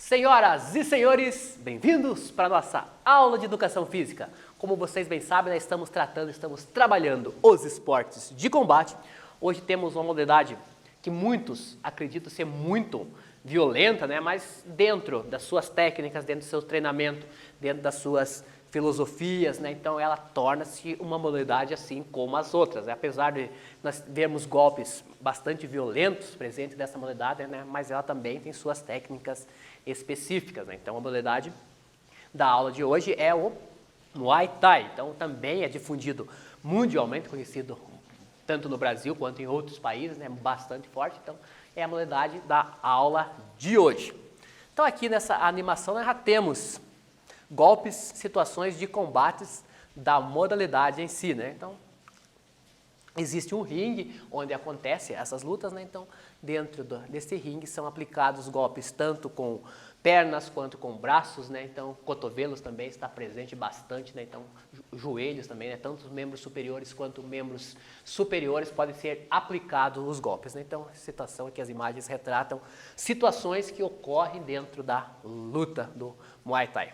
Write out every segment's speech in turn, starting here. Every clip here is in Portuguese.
Senhoras e senhores, bem-vindos para a nossa aula de Educação Física. Como vocês bem sabem, nós estamos trabalhando os esportes de combate. Hoje temos uma modalidade que muitos acreditam ser muito violenta, né? Mas dentro das suas técnicas, dentro do seu treinamento, dentro das suas filosofias, né? Então ela torna-se uma modalidade assim como as outras, né? Apesar de nós vermos golpes bastante violentos presentes nessa modalidade, né? Mas ela também tem suas técnicas específicas, né? Então a modalidade da aula de hoje é o Muay Thai. Então também é difundido mundialmente, conhecido tanto no Brasil quanto em outros países, né? Bastante forte. Então é a modalidade da aula de hoje. Então aqui nessa animação nós já temos golpes, situações de combates da modalidade em si, né? Então, existe um ringue onde acontecem essas lutas, né? Então, dentro desse ringue são aplicados golpes tanto com pernas quanto com braços, né? Então, cotovelos também está presente bastante, né? Então, joelhos também, né? Tanto os membros superiores quanto membros superiores podem ser aplicados os golpes, né? Então, a situação é que as imagens retratam situações que ocorrem dentro da luta do Muay Thai.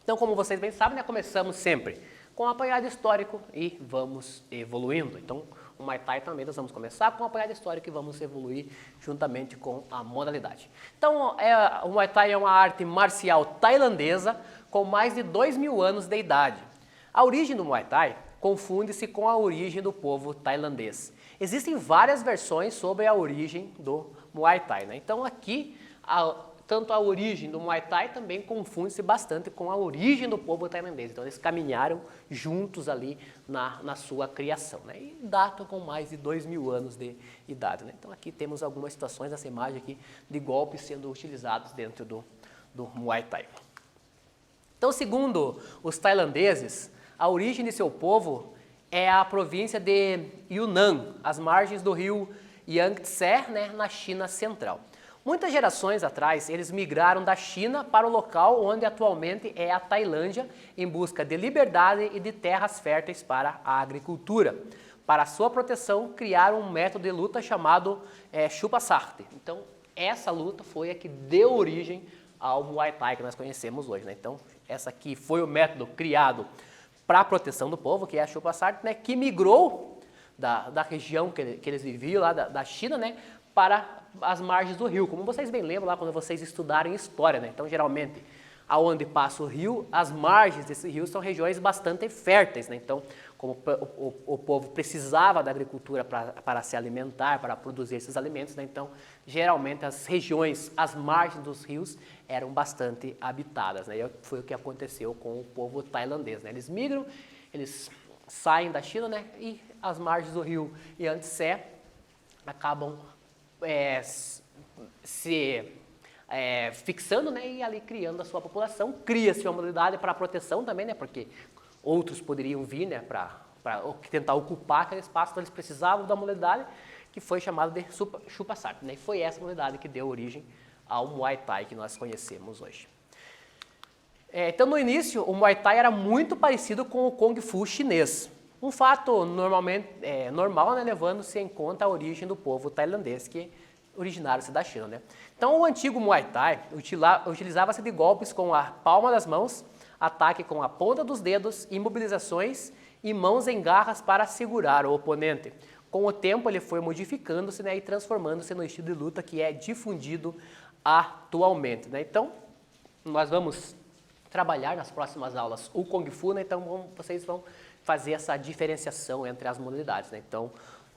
Então, como vocês bem sabem, né, começamos sempre com um apanhado histórico e vamos evoluindo. Então, o Muay Thai também nós vamos começar com um apanhado histórico e vamos evoluir juntamente com a modalidade. Então, o Muay Thai é uma arte marcial tailandesa com mais de 2.000 anos de idade. A origem do Muay Thai confunde-se com a origem do povo tailandês. Existem várias versões sobre a origem do Muay Thai, né? Então, aqui tanto a origem do Muay Thai também confunde-se bastante com a origem do povo tailandês. Então, eles caminharam juntos ali na sua criação, né? E datam com mais de 2.000 anos de idade, né? Então, aqui temos algumas situações nessa imagem aqui de golpes sendo utilizados dentro do Muay Thai. Então, segundo os tailandeses, a origem de seu povo é a província de Yunnan, às margens do rio Yangtze, né, na China central. Muitas gerações atrás, eles migraram da China para o local onde atualmente é a Tailândia, em busca de liberdade e de terras férteis para a agricultura. Para sua proteção, criaram um método de luta chamado Chupa Sakti. Então, essa luta foi a que deu origem ao Muay Thai que nós conhecemos hoje, né? Então, essa aqui foi o método criado para a proteção do povo, que é a Chupa Sakti, né? Que migrou da região que eles viviam, lá da China, né? Para as margens do rio, como vocês bem lembram lá quando vocês estudarem história, né? Então, geralmente, aonde passa o rio, as margens desse rio são regiões bastante férteis, né? Então, como o povo precisava da agricultura para se alimentar, para produzir esses alimentos, né? Então, geralmente, as regiões, as margens dos rios eram bastante habitadas, né? E foi o que aconteceu com o povo tailandês, né? Eles migram, eles saem da China, né? E as margens do rio Yangtze acabam fixando, né, e ali criando a sua população. Cria-se uma modalidade para a proteção também, né, porque outros poderiam vir, né, para tentar ocupar aquele espaço, então eles precisavam da modalidade que foi chamada de Chupa Sakti, né, e foi essa modalidade que deu origem ao Muay Thai que nós conhecemos hoje. Então, no início, o Muay Thai era muito parecido com o Kung Fu chinês. Um fato normal, né, levando-se em conta a origem do povo tailandês, que originaram-se da China, né? Então, o antigo Muay Thai utilizava-se de golpes com a palma das mãos, ataque com a ponta dos dedos, imobilizações e mãos em garras para segurar o oponente. Com o tempo, ele foi modificando-se, né, e transformando-se no estilo de luta que é difundido atualmente, né? Então, nós vamos trabalhar nas próximas aulas o Kung Fu, né? Então, vocês vão fazer essa diferenciação entre as modalidades, né? Então,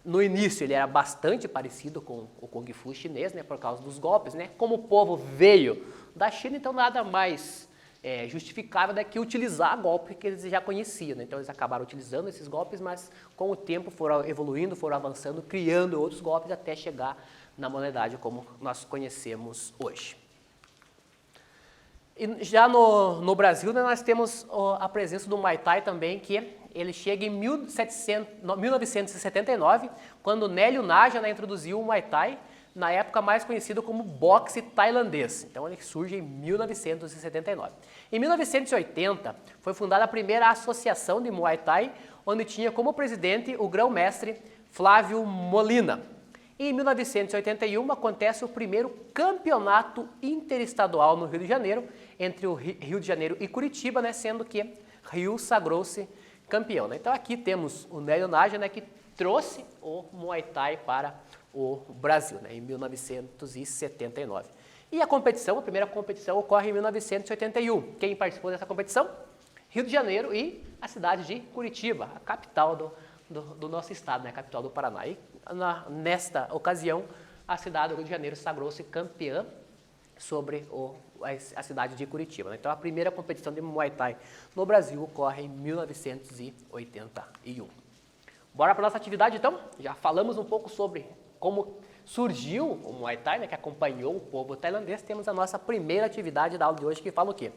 no início ele era bastante parecido com o Kung Fu chinês, né, por causa dos golpes, né? Como o povo veio da China, então nada mais justificável do que utilizar golpes que eles já conheciam, né? Então eles acabaram utilizando esses golpes, mas com o tempo foram evoluindo, foram avançando, criando outros golpes até chegar na modalidade como nós conhecemos hoje. E já no Brasil, né, nós temos a presença do Muay Thai também, que ele chega em 1979, quando Nélio Naja, né, introduziu o Muay Thai, na época mais conhecido como boxe tailandês. Então ele surge em 1979. Em 1980, foi fundada a primeira associação de Muay Thai, onde tinha como presidente o grão-mestre Flávio Molina. E em 1981 acontece o primeiro campeonato interestadual no Rio de Janeiro, entre o Rio de Janeiro e Curitiba, né, sendo que Rio sagrou-se campeão. Né? Então aqui temos o Nélio Nájera, né, que trouxe o Muay Thai para o Brasil, né, em 1979. E a competição, a primeira competição ocorre em 1981. Quem participou dessa competição? Rio de Janeiro e a cidade de Curitiba, a capital do nosso estado, né, a capital do Paraná. E nesta ocasião, a cidade do Rio de Janeiro sagrou-se campeã sobre a cidade de Curitiba. Né? Então, a primeira competição de Muay Thai no Brasil ocorre em 1981. Bora para a nossa atividade, então? Já falamos um pouco sobre como surgiu o Muay Thai, né, que acompanhou o povo tailandês. Temos a nossa primeira atividade da aula de hoje, que fala o quê?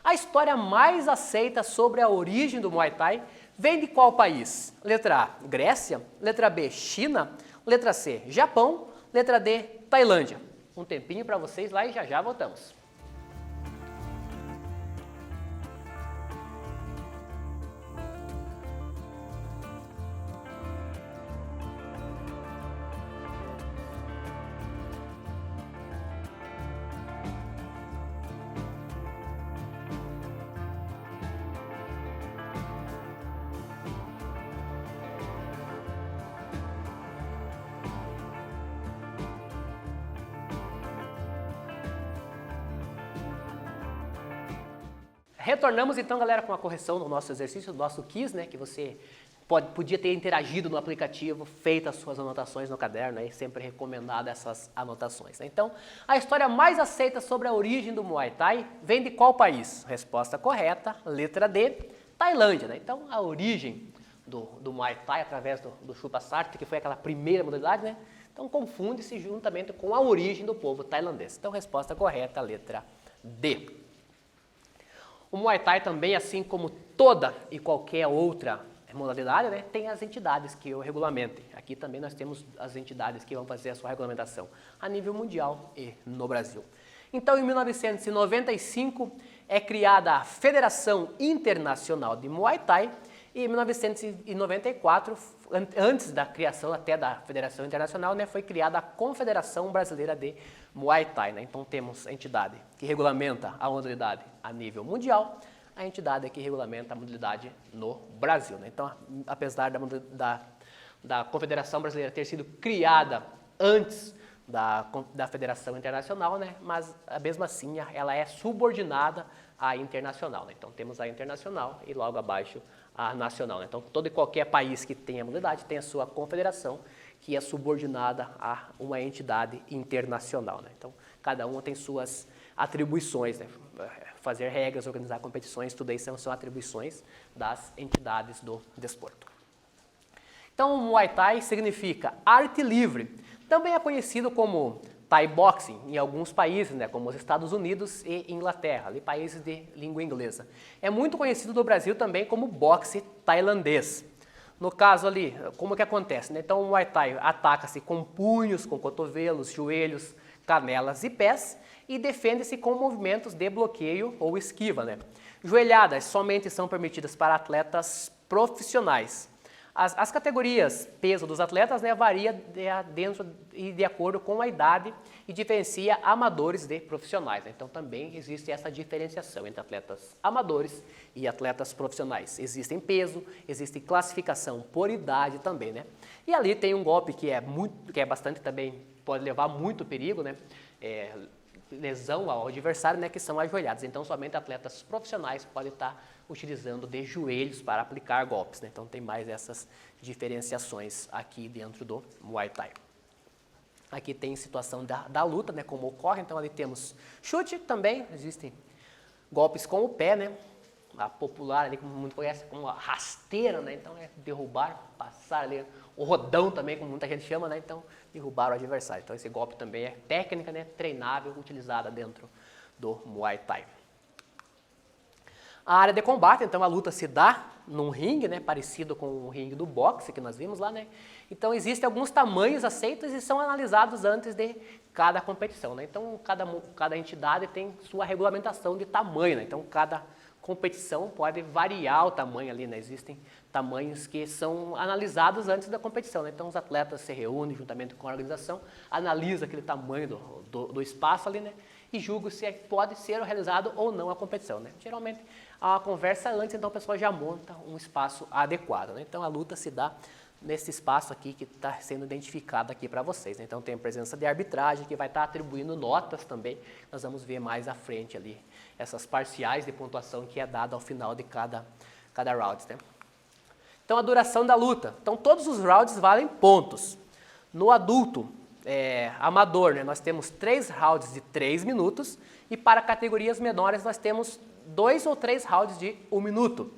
A história mais aceita sobre a origem do Muay Thai vem de qual país? Letra A, Grécia. Letra B, China. Letra C, Japão. Letra D, Tailândia. Um tempinho para vocês lá e já já voltamos. Retornamos então, galera, com a correção do nosso exercício, do nosso quiz, né, que você podia ter interagido no aplicativo, feito as suas anotações no caderno, aí sempre recomendado essas anotações. Né? Então, a história mais aceita sobre a origem do Muay Thai vem de qual país? Resposta correta, letra D, Tailândia. Né? Então, a origem do Muay Thai através do Chupa Satra, que foi aquela primeira modalidade, né? Então confunde-se juntamente com a origem do povo tailandês. Então, resposta correta, letra D. O Muay Thai também, assim como toda e qualquer outra modalidade, né, tem as entidades que o regulamentem. Aqui também nós temos as entidades que vão fazer a sua regulamentação a nível mundial e no Brasil. Então, em 1995, é criada a Federação Internacional de Muay Thai e em 1994, antes da criação até da Federação Internacional, né, foi criada a Confederação Brasileira de Muay Thai. Né? Então temos a entidade que regulamenta a modalidade a nível mundial, a entidade que regulamenta a modalidade no Brasil. Né? Então, apesar da Confederação Brasileira ter sido criada antes da Federação Internacional, né? Mas mesmo assim ela é subordinada à internacional. Né? Então temos a internacional e logo abaixo a nacional. Né? Então todo e qualquer país que tenha modalidade tem a sua confederação, que é subordinada a uma entidade internacional. Né? Então cada uma tem suas atribuições, né? Fazer regras, organizar competições, tudo isso são atribuições das entidades do desporto. Então o Muay Thai significa arte livre. Também é conhecido como Thai Boxing em alguns países, né, como os Estados Unidos e Inglaterra, ali, países de língua inglesa. É muito conhecido no Brasil também como boxe tailandês. No caso ali, como que acontece? Né? Então o Muay Thai ataca-se com punhos, com cotovelos, joelhos, canelas e pés e defende-se com movimentos de bloqueio ou esquiva. Né? Joelhadas somente são permitidas para atletas profissionais. As categorias peso dos atletas, né, varia dentro e de acordo com a idade e diferencia amadores de profissionais. Né? Então também existe essa diferenciação entre atletas amadores e atletas profissionais. Existe peso, existe classificação por idade também, né? E ali tem um golpe que é bastante também, pode levar muito perigo, né? Lesão ao adversário, né, que são as joelhadas. Então somente atletas profissionais podem estar utilizando de joelhos para aplicar golpes. Né? Então tem mais essas diferenciações aqui dentro do Muay Thai. Aqui tem situação da luta, né, como ocorre. Então ali temos chute também, existem golpes com o pé, né? A popular ali, como muito conhece, como a rasteira, né? Então é derrubar, passar ali, o rodão também, como muita gente chama, né? Então derrubar o adversário. Então esse golpe também é técnica, né, treinável, utilizada dentro do Muay Thai. A área de combate, então a luta se dá num ringue, né, parecido com o ringue do boxe que nós vimos lá, né? Então existem alguns tamanhos aceitos e são analisados antes de cada competição, né? Então cada entidade tem sua regulamentação de tamanho, né? Então cada competição pode variar o tamanho ali, né? Existem tamanhos que são analisados antes da competição, né? Então os atletas se reúnem juntamente com a organização, analisa aquele tamanho do espaço ali, né? E julga se pode ser realizado ou não a competição, né? Geralmente há uma conversa antes, então a pessoa já monta um espaço adequado, né? Então a luta se dá nesse espaço aqui que está sendo identificado aqui para vocês, né? Então tem a presença de arbitragem que vai estar atribuindo notas também. Nós vamos ver mais à frente ali essas parciais de pontuação que é dada ao final de cada round, né? Então a duração da luta. Então todos os rounds valem pontos. No adulto, amador, né, nós temos 3 rounds de 3 minutos e para categorias menores nós temos 2 ou 3 rounds de 1 minuto.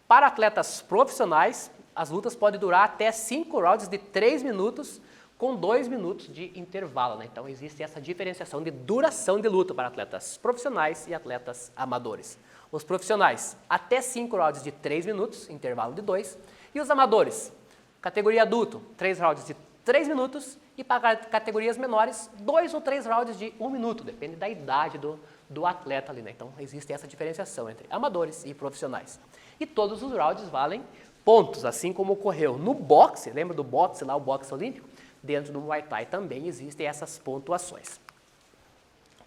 Para atletas profissionais, as lutas podem durar até 5 rounds de 3 minutos com 2 minutos de intervalo, né? Então existe essa diferenciação de duração de luta para atletas profissionais e atletas amadores. Os profissionais, até 5 rounds de 3 minutos, intervalo de 2. E os amadores, categoria adulto, 3 rounds de 3 minutos. E para categorias menores, 2 ou 3 rounds de 1 minuto, depende da idade do atleta ali, né? Então existe essa diferenciação entre amadores e profissionais. E todos os rounds valem pontos, assim como ocorreu no boxe, lembra do boxe lá, o boxe olímpico? Dentro do Muay Thai também existem essas pontuações.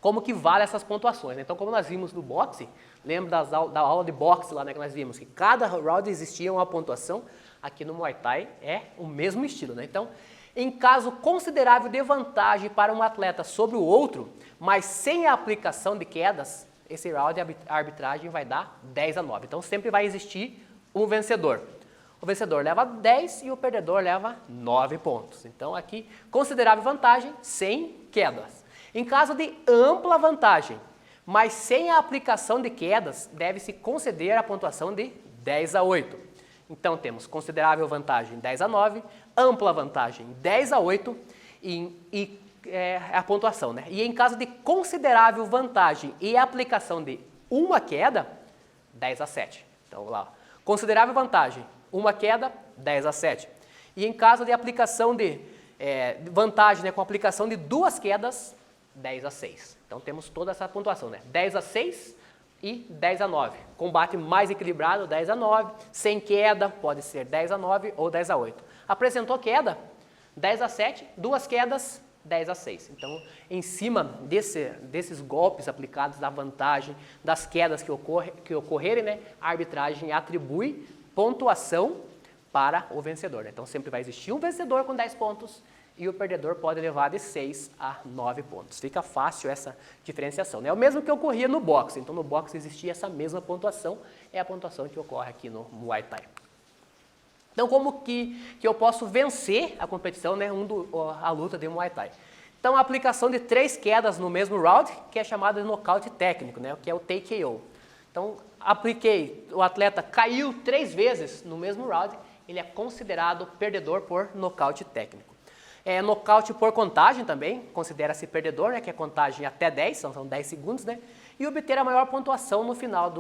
Como que vale essas pontuações? Então, como nós vimos no boxe, lembra da aula de boxe lá, né, que nós vimos que cada round existia uma pontuação, aqui no Muay Thai é o mesmo estilo, né? Então, em caso considerável de vantagem para um atleta sobre o outro, mas sem a aplicação de quedas, esse round a arbitragem vai dar 10-9. Então, sempre vai existir um vencedor. O vencedor leva 10 e o perdedor leva 9 pontos. Então, aqui, considerável vantagem, sem quedas. Em caso de ampla vantagem, mas sem a aplicação de quedas, deve-se conceder a pontuação de 10-8. Então, temos considerável vantagem 10-9, ampla vantagem 10-8 e a pontuação, né? E em caso de considerável vantagem e aplicação de uma queda, 10-7. Então, lá, considerável vantagem, uma queda, 10-7. E em caso de aplicação de vantagem, né, com aplicação de 2 quedas, 10-6. Então temos toda essa pontuação, né? 10-6 e 10-9. Combate mais equilibrado, 10-9. Sem queda, pode ser 10-9 ou 10-8. Apresentou queda, 10-7. 2 quedas, 10-6. Então, em cima desses golpes aplicados, da vantagem, das quedas que ocorrerem, né, a arbitragem atribui pontuação para o vencedor, né? Então sempre vai existir um vencedor com 10 pontos e o perdedor pode levar de 6 a 9 pontos. Fica fácil essa diferenciação, né? É o mesmo que ocorria no boxe. Então no boxe existia essa mesma pontuação, é a pontuação que ocorre aqui no Muay Thai. Então como que eu posso vencer a competição, né, a luta de Muay Thai? Então a aplicação de 3 quedas no mesmo round, que é chamado de nocaute técnico, né, que é o TKO. Então apliquei, o atleta caiu 3 vezes no mesmo round, ele é considerado perdedor por nocaute técnico. Nocaute por contagem também, considera-se perdedor, né, que é contagem até 10, são 10 segundos, né, e obter a maior pontuação no final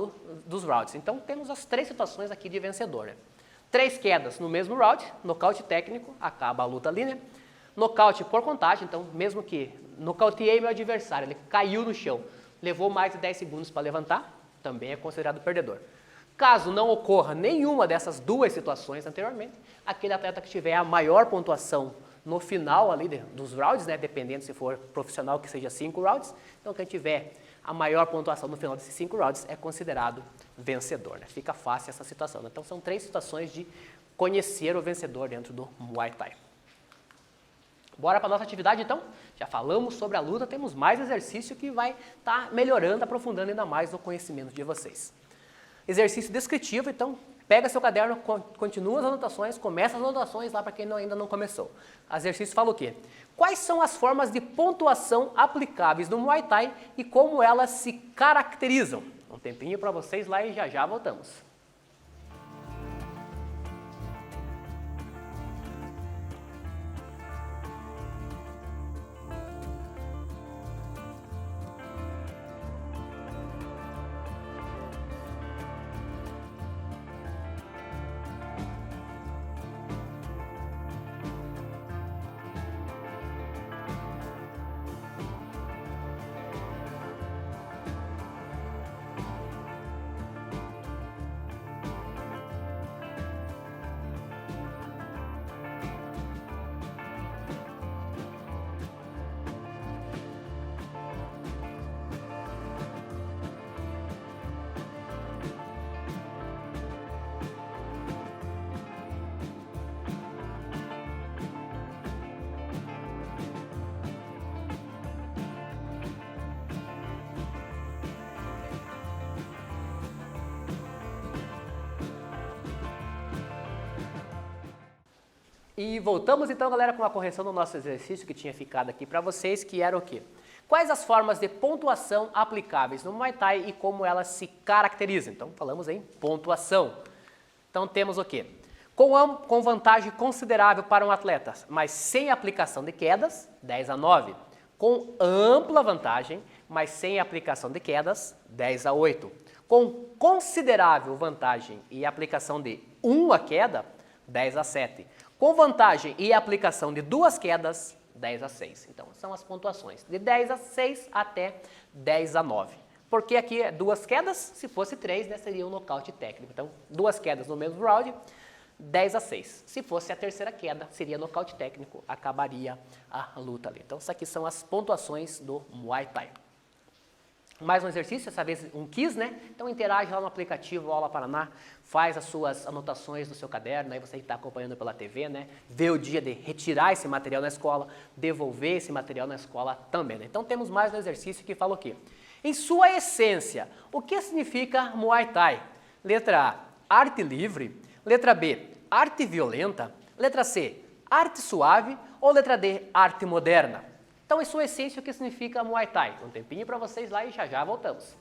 dos rounds. Então temos as 3 situações aqui de vencedor, né. 3 quedas no mesmo round, nocaute técnico, acaba a luta ali, né. Nocaute por contagem, então mesmo que nocauteei meu adversário, ele caiu no chão, levou mais de 10 segundos para levantar, também é considerado perdedor. Caso não ocorra nenhuma dessas 2 situações anteriormente, aquele atleta que tiver a maior pontuação no final ali dos rounds, né, dependendo se for profissional que seja 5 rounds, então quem tiver a maior pontuação no final desses 5 rounds é considerado vencedor, né? Fica fácil essa situação, né? Então são 3 situações de conhecer o vencedor dentro do Muay Thai. Bora para a nossa atividade então? Já falamos sobre a luta, temos mais exercício que vai estar melhorando, aprofundando ainda mais o conhecimento de vocês. Exercício descritivo, então pega seu caderno, continua as anotações, começa as anotações lá para quem ainda não começou. O exercício fala o quê? Quais são as formas de pontuação aplicáveis no Muay Thai e como elas se caracterizam? Um tempinho para vocês lá e já voltamos. E voltamos então, galera, com a correção do nosso exercício que tinha ficado aqui para vocês, que era o quê? Quais as formas de pontuação aplicáveis no Muay Thai e como elas se caracterizam? Então, falamos em pontuação. Então, temos o quê? Com vantagem considerável para um atleta, mas sem aplicação de quedas, 10-9. Com ampla vantagem, mas sem aplicação de quedas, 10-8. Com considerável vantagem e aplicação de uma queda, 10-7. Com vantagem e aplicação de duas quedas, 10-6. Então, são as pontuações de 10-6 até 10-9. Porque aqui é duas quedas, se fosse 3, né, seria um nocaute técnico. Então, duas quedas no mesmo round, 10-6. Se fosse a terceira queda, seria nocaute técnico, acabaria a luta ali. Então, essas aqui são as pontuações do Muay Thai. Mais um exercício, dessa vez um quiz, né? Então interage lá no aplicativo Aula Paraná, faz as suas anotações no seu caderno, aí você que está acompanhando pela TV, né? Vê o dia de retirar esse material na escola, devolver esse material na escola também, né? Então temos mais um exercício que fala o quê? Em sua essência, o que significa Muay Thai? Letra A, arte livre. Letra B, arte violenta. Letra C, arte suave. Ou letra D, arte moderna? Então, em sua essência, o que significa Muay Thai? Um tempinho para vocês lá e já já voltamos.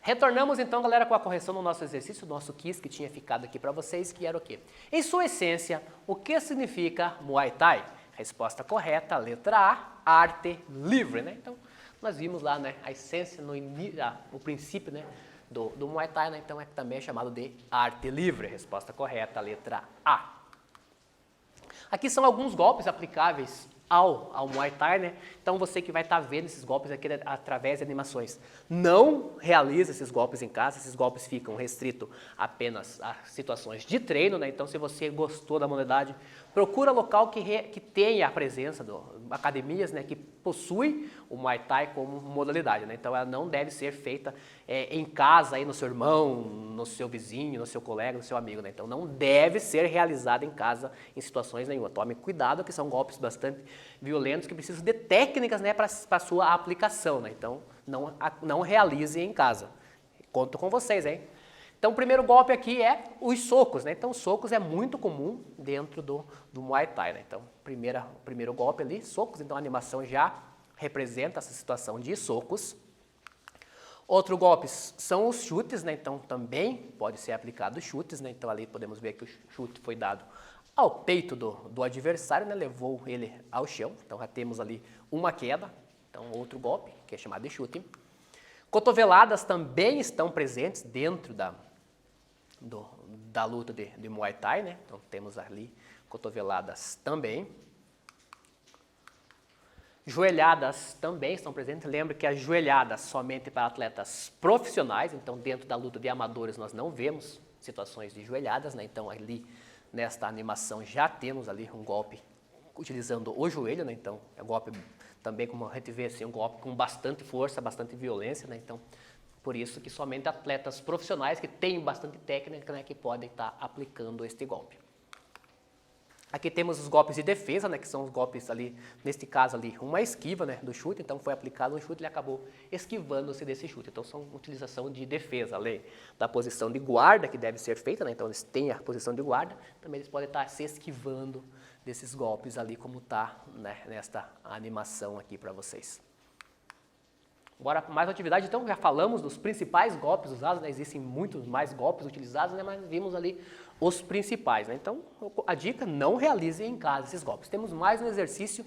Retornamos então, galera, com a correção do nosso exercício, do nosso quiz que tinha ficado aqui para vocês, que era o quê? Em sua essência, o que significa Muay Thai? Resposta correta, letra A, arte livre, né? Então, nós vimos lá, né, a essência, o princípio, né, do Muay Thai, né? Então, também é chamado de arte livre. Resposta correta, letra A. Aqui são alguns golpes aplicáveis ao Muay Thai, né? Então você que vai estar vendo esses golpes aqui através de animações, não realiza esses golpes em casa, esses golpes ficam restritos apenas a situações de treino, né? Então se você gostou da modalidade, procura local que tenha a presença de academias, né, que possui o Muay Thai como modalidade, né? Então ela não deve ser feita em casa, aí no seu irmão, no seu vizinho, no seu colega, no seu amigo, né? Então não deve ser realizada em casa em situações nenhuma. Tome cuidado que são golpes bastante violentos que precisam de técnicas, né, para sua aplicação, né? Então não realize em casa. Conto com vocês, hein? Então o primeiro golpe aqui é os socos, né? Então socos é muito comum dentro do Muay Thai, né? Então primeiro golpe ali, socos, então a animação já representa essa situação de socos. Outro golpe são os chutes, né? Então também pode ser aplicado chutes, né? Então ali podemos ver que o chute foi dado ao peito do adversário, né? Levou ele ao chão, então já temos ali uma queda, então outro golpe que é chamado de chute. Cotoveladas também estão presentes dentro da luta de Muay Thai, né? Então temos ali cotoveladas também. Joelhadas também estão presentes. Lembre que as joelhadas somente para atletas profissionais, então dentro da luta de amadores nós não vemos situações de joelhadas, né? Então ali nesta animação já temos ali um golpe utilizando o joelho, né? Então é um golpe também, como a gente vê assim, um golpe com bastante força, bastante violência, né? Então por isso que somente atletas profissionais que têm bastante técnica, né, que podem estar aplicando este golpe. Aqui temos os golpes de defesa, né, que são os golpes ali, neste caso ali, uma esquiva, né, do chute, então foi aplicado um chute e ele acabou esquivando-se desse chute. Então são utilização de defesa, além da posição de guarda que deve ser feita, né, então eles têm a posição de guarda, também eles podem estar se esquivando desses golpes ali, como está, né, nesta animação aqui para vocês. Agora, mais uma atividade, então já falamos dos principais golpes usados, né? Existem muitos mais golpes utilizados, né? Mas vimos ali os principais, né? Então, a dica, não realize em casa esses golpes. Temos mais um exercício,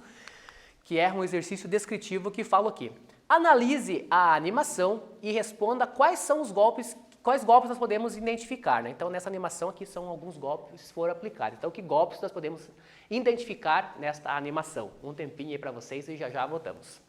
que é um exercício descritivo que falo aqui. Analise a animação e responda quais golpes nós podemos identificar, né? Então, nessa animação aqui são alguns golpes que foram aplicados. Então, que golpes nós podemos identificar nesta animação? Um tempinho aí para vocês e já voltamos.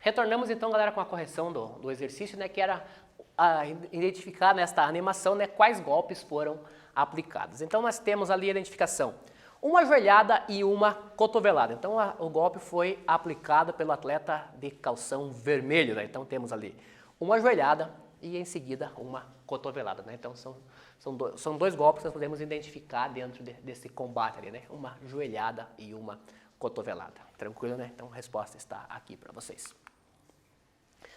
Retornamos então, galera, com a correção do exercício, né, que era identificar nesta animação, né, quais golpes foram aplicados. Então nós temos ali a identificação, uma joelhada e uma cotovelada. Então o golpe foi aplicado pelo atleta de calção vermelho, né? Então temos ali uma joelhada e em seguida uma cotovelada, né? Então são dois golpes que nós podemos identificar dentro desse combate ali, né? Uma joelhada e uma cotovelada. Tranquilo, né? Então a resposta está aqui para vocês.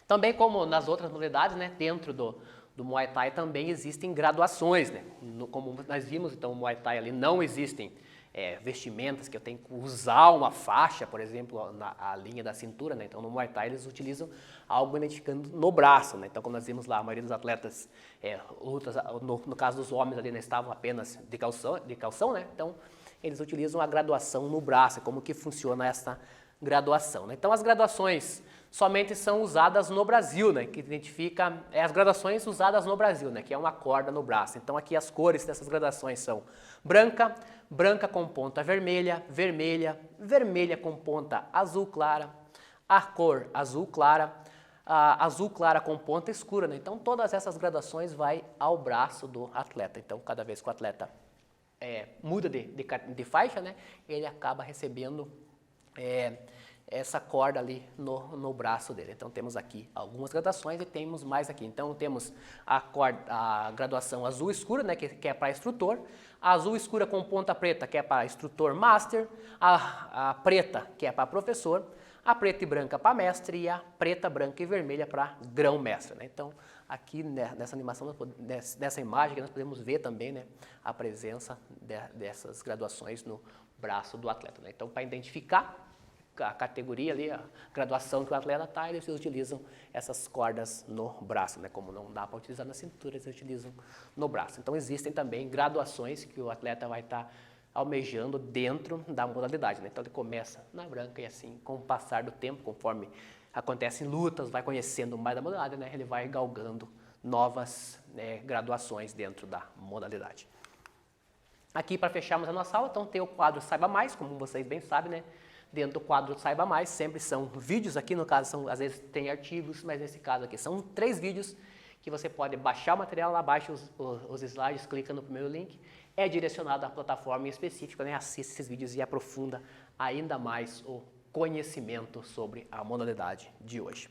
Também como nas outras modalidades, né, dentro do Muay Thai também existem graduações, né? Como nós vimos, então, o Muay Thai ali não existem vestimentas que eu tenho que usar uma faixa, por exemplo, a linha da cintura, né? Então no Muay Thai eles utilizam algo identificando no braço, né? Então como nós vimos lá, a maioria dos atletas, lutas, no caso dos homens ali, né, estavam apenas de calção, né? Então eles utilizam a graduação no braço, como que funciona essa graduação, né? Então as graduações somente são usadas no Brasil, né, que identifica as graduações usadas no Brasil, né, que é uma corda no braço. Então aqui as cores dessas graduações são branca, branca com ponta vermelha, vermelha, vermelha com ponta azul clara, a cor azul clara, azul clara com ponta escura, né? Então todas essas graduações vai ao braço do atleta. Então cada vez que o atleta muda de faixa, né, ele acaba recebendo essa corda ali no braço dele. Então temos aqui algumas graduações e temos mais aqui. Então temos a graduação azul escura, né, que é para instrutor, a azul escura com ponta preta, que é para instrutor master, a preta, que é para professor, a preta e branca para mestre e a preta, branca e vermelha para grão-mestre, né? Então aqui nessa animação, nessa imagem, nós podemos ver também, né, a presença dessas graduações no braço do atleta, né? Então para identificar a categoria ali, a graduação que o atleta está, eles utilizam essas cordas no braço, né? Como não dá para utilizar na cintura, eles utilizam no braço. Então existem também graduações que o atleta vai estar almejando dentro da modalidade, né? Então ele começa na branca e assim, com o passar do tempo, conforme acontecem lutas, vai conhecendo mais da modalidade, né? Ele vai galgando novas graduações dentro da modalidade. Aqui para fecharmos a nossa aula, então tem o quadro Saiba Mais, como vocês bem sabem, né? Dentro do quadro Saiba Mais, sempre são vídeos, aqui no caso às vezes tem artigos, mas nesse caso aqui são 3 vídeos que você pode baixar o material, lá baixa os slides, clica no primeiro link, é direcionado à plataforma específica, né? Assiste esses vídeos e aprofunda ainda mais o conhecimento sobre a modalidade de hoje.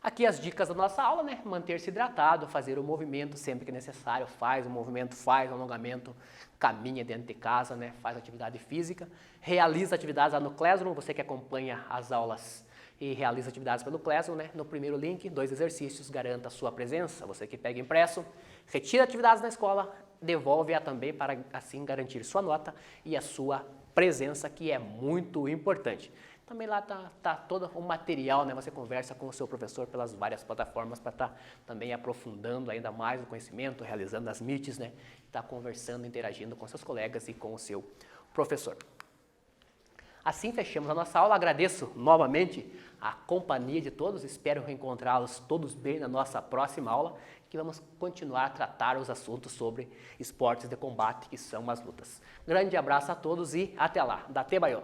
Aqui as dicas da nossa aula, né? Manter-se hidratado, fazer o movimento sempre que necessário, faz o movimento, faz o alongamento, caminha dentro de casa, né? Faz atividade física, realiza atividades lá no Classroom, você que acompanha as aulas e realiza atividades pelo Classroom, né? No primeiro link, 2 exercícios, garanta a sua presença, você que pega impresso, retira atividades na escola, devolve-a também para assim garantir sua nota e a sua presença, que é muito importante. Também lá tá todo o material, né? Você conversa com o seu professor pelas várias plataformas para estar também aprofundando ainda mais o conhecimento, realizando as meets, né? Tá conversando, interagindo com seus colegas e com o seu professor. Assim fechamos a nossa aula. Agradeço novamente a companhia de todos. Espero reencontrá-los todos bem na nossa próxima aula, que vamos continuar a tratar os assuntos sobre esportes de combate, que são as lutas. Grande abraço a todos e até lá. Date Baiô!